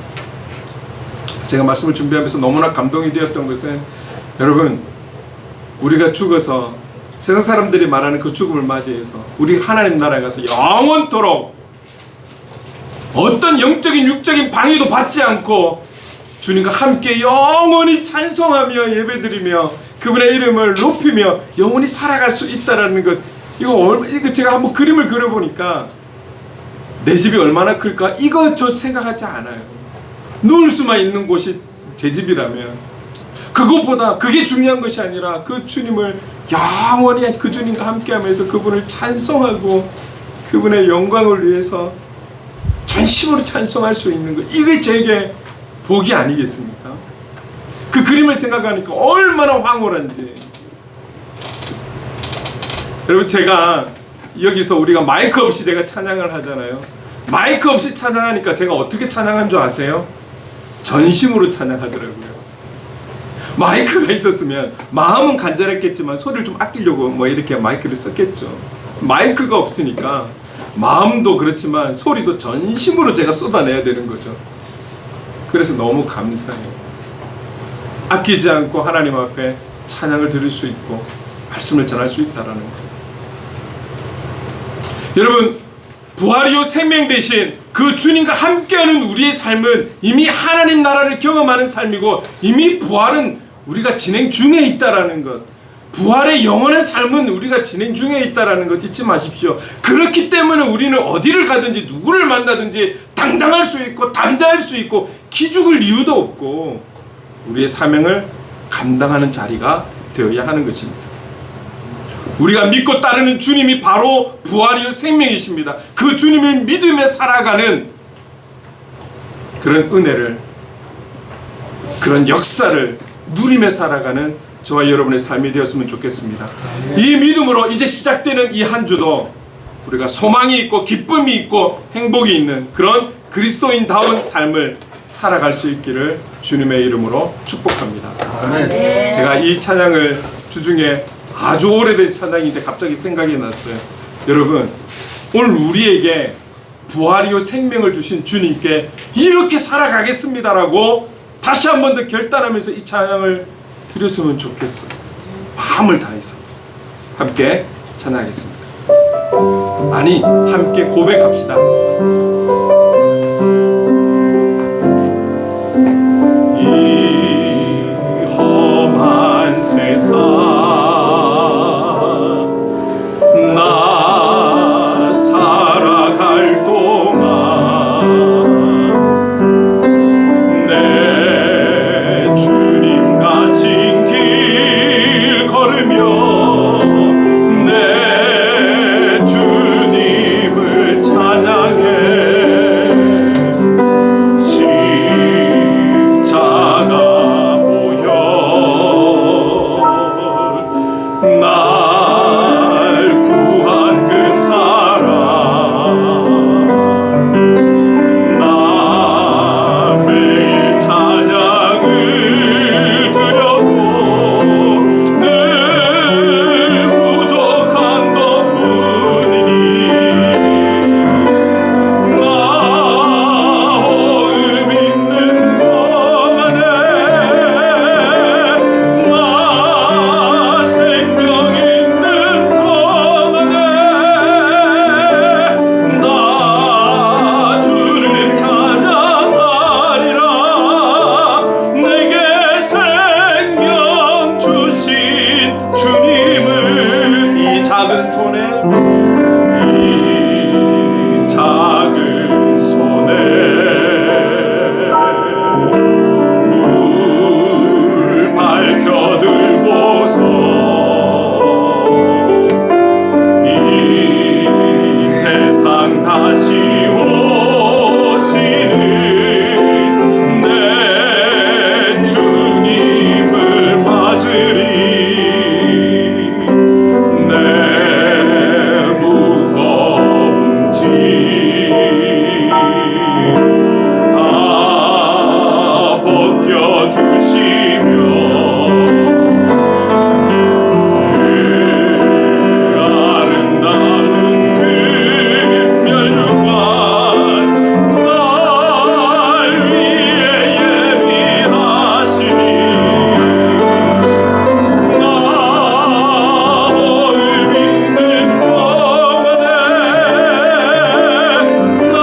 제가 말씀을 준비하면서 너무나 감동이 되었던 것은, 여러분, 우리가 죽어서 세상 사람들이 말하는 그 죽음을 맞이해서 우리 하나님 나라에 가서 영원토록 어떤 영적인 육적인 방해도 받지 않고 주님과 함께 영원히 찬송하며 예배드리며 그분의 이름을 높이며 영원히 살아갈 수 있다라는 것. 이거 제가 한번 그림을 그려보니까 내 집이 얼마나 클까? 이거 저 생각하지 않아요. 누울 수만 있는 곳이 제 집이라면 그것보다, 그게 중요한 것이 아니라 그 주님을 영원히 그 주님과 함께하면서 그분을 찬송하고 그분의 영광을 위해서 전심으로 찬송할 수 있는 것, 이게 제게 복이 아니겠습니까? 그 그림을 생각하니까 얼마나 황홀한지. 여러분, 제가 여기서 우리가 마이크 없이 제가 찬양을 하잖아요. 마이크 없이 찬양하니까 제가 어떻게 찬양한 줄 아세요? 전심으로 찬양하더라고요. 마이크가 있었으면 마음은 간절했겠지만 소리를 좀 아끼려고 뭐 이렇게 마이크를 썼겠죠. 마이크가 없으니까 마음도 그렇지만 소리도 전심으로 제가 쏟아내야 되는 거죠. 그래서 너무 감사해요. 아끼지 않고 하나님 앞에 찬양을 드릴 수 있고 말씀을 전할 수 있다라는 거예요. 여러분, 부활 이후 생명 대신 그 주님과 함께하는 우리의 삶은 이미 하나님 나라를 경험하는 삶이고, 이미 부활은 우리가 진행 중에 있다라는 것, 부활의 영원한 삶은 우리가 진행 중에 있다라는 것 잊지 마십시오. 그렇기 때문에 우리는 어디를 가든지 누구를 만나든지 당당할 수 있고 담대할 수 있고 기죽을 이유도 없고 우리의 사명을 감당하는 자리가 되어야 하는 것입니다. 우리가 믿고 따르는 주님이 바로 부활이요 생명이십니다. 그 주님을 믿으며 살아가는 그런 은혜를 그런 역사를 누리며 살아가는 저와 여러분의 삶이 되었으면 좋겠습니다. 이 믿음으로 이제 시작되는 이 한 주도 우리가 소망이 있고 기쁨이 있고 행복이 있는 그런 그리스도인다운 삶을 살아갈 수 있기를 주님의 이름으로 축복합니다. 제가 이 찬양을 주중에 아주 오래된 찬양인데 갑자기 생각이 났어요. 여러분, 오늘 우리에게 부활이요 생명을 주신 주님께 이렇게 살아가겠습니다라고 다시 한 번 더 결단하면서 이 찬양을 드렸으면 좋겠어요. 마음을 다해서 함께 찬양하겠습니다. 아니, 함께 고백합시다. 이 험한 세상 나 살아갈 동안 내 주님 가신 길 걸으며 내 주님을 찬양해 십자가 보혈 날 구한 그 사랑 나 매일 찬양을 드려도 늘 부족한 것뿐이니 나 호흡 있는 동안에 나 생명 있는 동안에 나 주를 찬양하리라. 내게 생명 주신 주님을 이 작은 손에 이 작은 손에 불 밝혀 들고서 이 세상 다시 오시는 내 주님을 맞으리. 내 무거운 짐 다 벗겨주시며 그 아름다운 금멸류관 날 위해 예비하시니 나 호흡 있는 동안에 나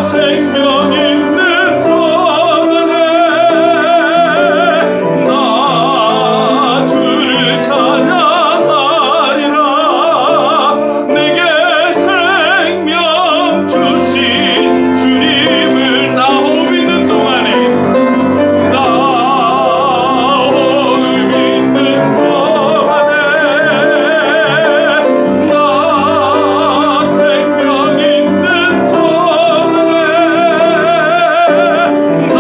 생명 있는 동안에 나 주를 찬양하리라. 내게 생명 주신 주님을 나 호흡 있는 동안에 나 호흡 있는 동안에 나 생명 있는 동안에 나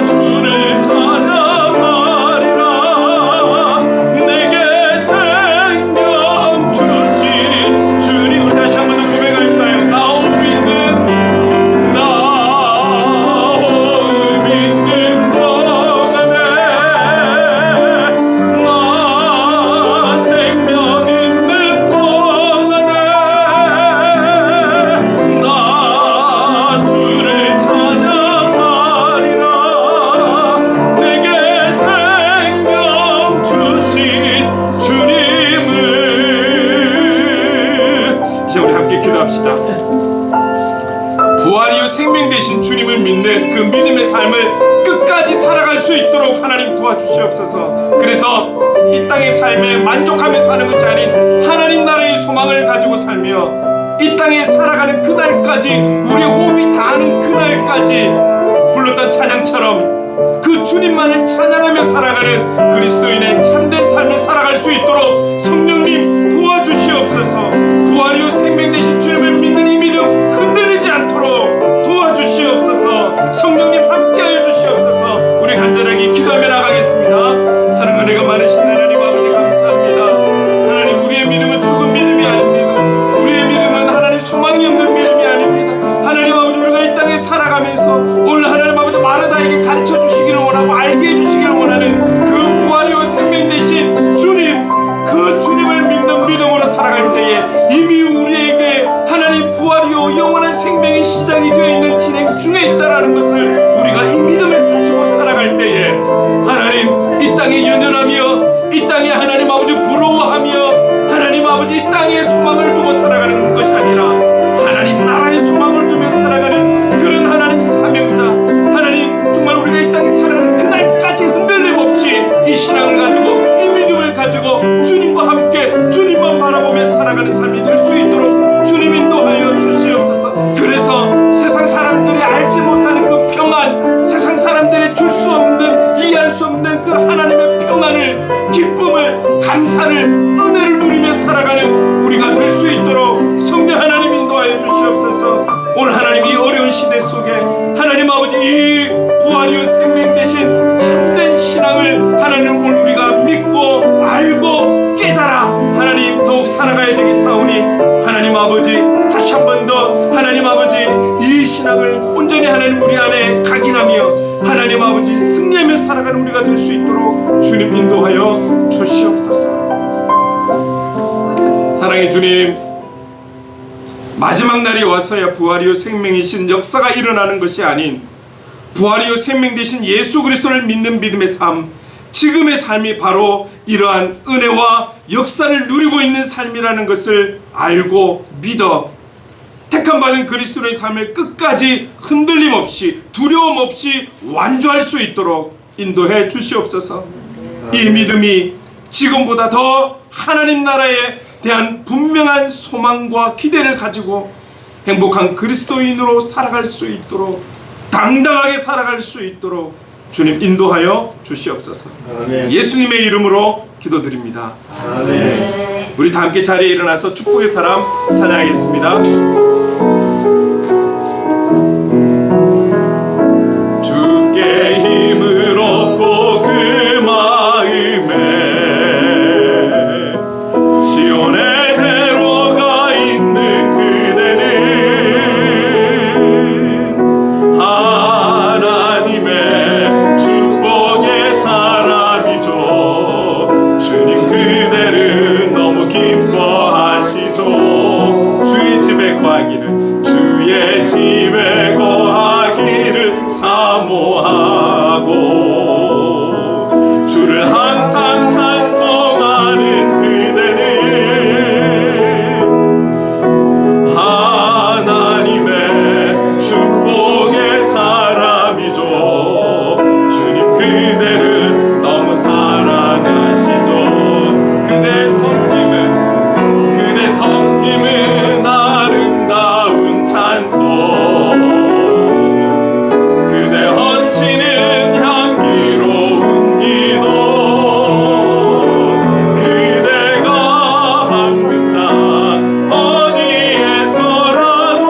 주를 찬양하리라. 내게 생명 주신 주님. 우리 다시 한 번 더 고백할까요? 나 호흡 있는 동안에 나 생명 있는 동안에 나 주를 찬양하리라. 내게 생명 주신 주님을. 이제 우리 함께 기도합시다. 부활이요 생명 되신 주님을 믿는 그 믿음의 삶을 끝까지 살아갈 수 있도록 하나님 도와주시옵소서. 그래서 이 땅의 삶에 만족하며 사는 것이 아닌 하나님 나라의 소망을 가지고 살며 이 땅에 살아가는 그날까지 우리 호흡이 닿는 그날까지 불렀던 찬양처럼 그 주님만을 찬양하며 살아가는 그리스도인의 참된 삶을 살아갈 수 있도록 성령님 도와주시옵소서. 부활이요 생명 되신 주님을 믿는 이 믿음 흔들리지 않도록 도와주시옵소서. 성령님 함께하여 주시옵소서. 살아가는 삶이 될 수 있도록 주님 인도하여 주시옵소서. 그래서 세상 사람들이 알지 못하는 그 평안, 세상 사람들이 줄 수 없는, 이해할 수 없는 그 하나님의 평안을, 기쁨을, 감사를, 은혜를 누리며 살아가는 우리가 될 수 있도록 성령 하나님 인도하여 주시옵소서. 오늘 하나님 이 어려운 시대 속에 하나님 아버지 이 부활이요 생명 되신 참된 신앙을 하나님 오늘 우리가 믿고 알고 깨달아 하나님 더욱 살아가야 되겠사오니 하나님 아버지 다시 한 번 더 하나님 아버지 이 신앙을 온전히 하나님 우리 안에 각인하며 하나님 아버지 승리하며 살아가는 우리가 될 수 있도록 주님 인도하여 주시옵소서. 사랑의 주님, 마지막 날이 와서야 부활이요 생명이신 역사가 일어나는 것이 아닌 부활이요 생명 되신 예수 그리스도를 믿는 믿음의 삶, 지금의 삶이 바로 이러한 은혜와 역사를 누리고 있는 삶이라는 것을 알고 믿어 택함 받은 그리스도의 삶을 끝까지 흔들림 없이 두려움 없이 완주할 수 있도록 인도해 주시옵소서. 이 믿음이 지금보다 더 하나님 나라에 대한 분명한 소망과 기대를 가지고 행복한 그리스도인으로 살아갈 수 있도록, 당당하게 살아갈 수 있도록 주님 인도하여 주시옵소서. 아멘. 예수님의 이름으로 기도드립니다. 아멘. 우리 다 함께 자리에 일어나서 축복의 사람 찬양하겠습니다. 주께 힘을 얻고 그 마음에 시온의 대로가 있는 그대는 하나님의 축복의 사람이죠. 주님 그대를 너무 기뻐하시죠. 주의 집에 거하기를, 주의 집에 거하기를 사모하고 주를 항상 찬송하는 그대는 하나님의 축복의 사람이죠. 주님 그대를 너무 사랑하시죠. 그대 섬김은 아름다운 찬송, 그대 헌신은 향기로운 기도, 그대가 밟는다 어디에서라도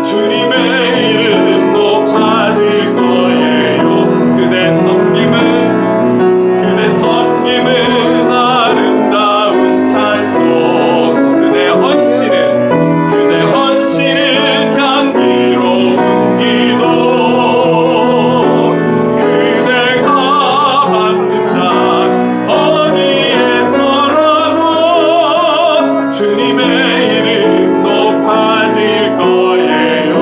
주님의 이름 높아질 거예요. 그대 섬김은 아름다운 찬송, 그대 헌신은 향기로운 기도, 그대가 밟는다 어디에서라도 주님의 이름 높아질 거예요.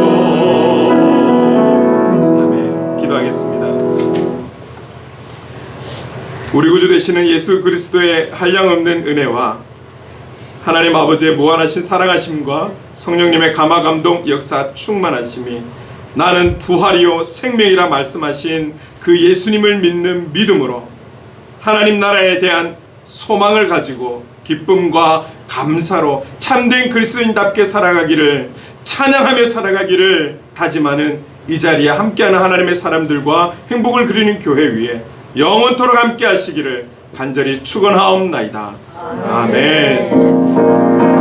아멘. 기도하겠습니다. 우리 구주 되시는 예수 그리스도의 한량없는 은혜와 하나님 아버지의 무한하신 사랑하심과 성령님의 감화 감동 역사 충만하심이 나는 부활이요 생명이라 말씀하신 그 예수님을 믿는 믿음으로 하나님 나라에 대한 소망을 가지고 기쁨과 감사로 참된 그리스도인답게 살아가기를, 찬양하며 살아가기를 다짐하는 이 자리에 함께하는 하나님의 사람들과 행복을 그리는 교회 위에 영원토록 함께 하시기를 간절히 축원하옵나이다. 아멘.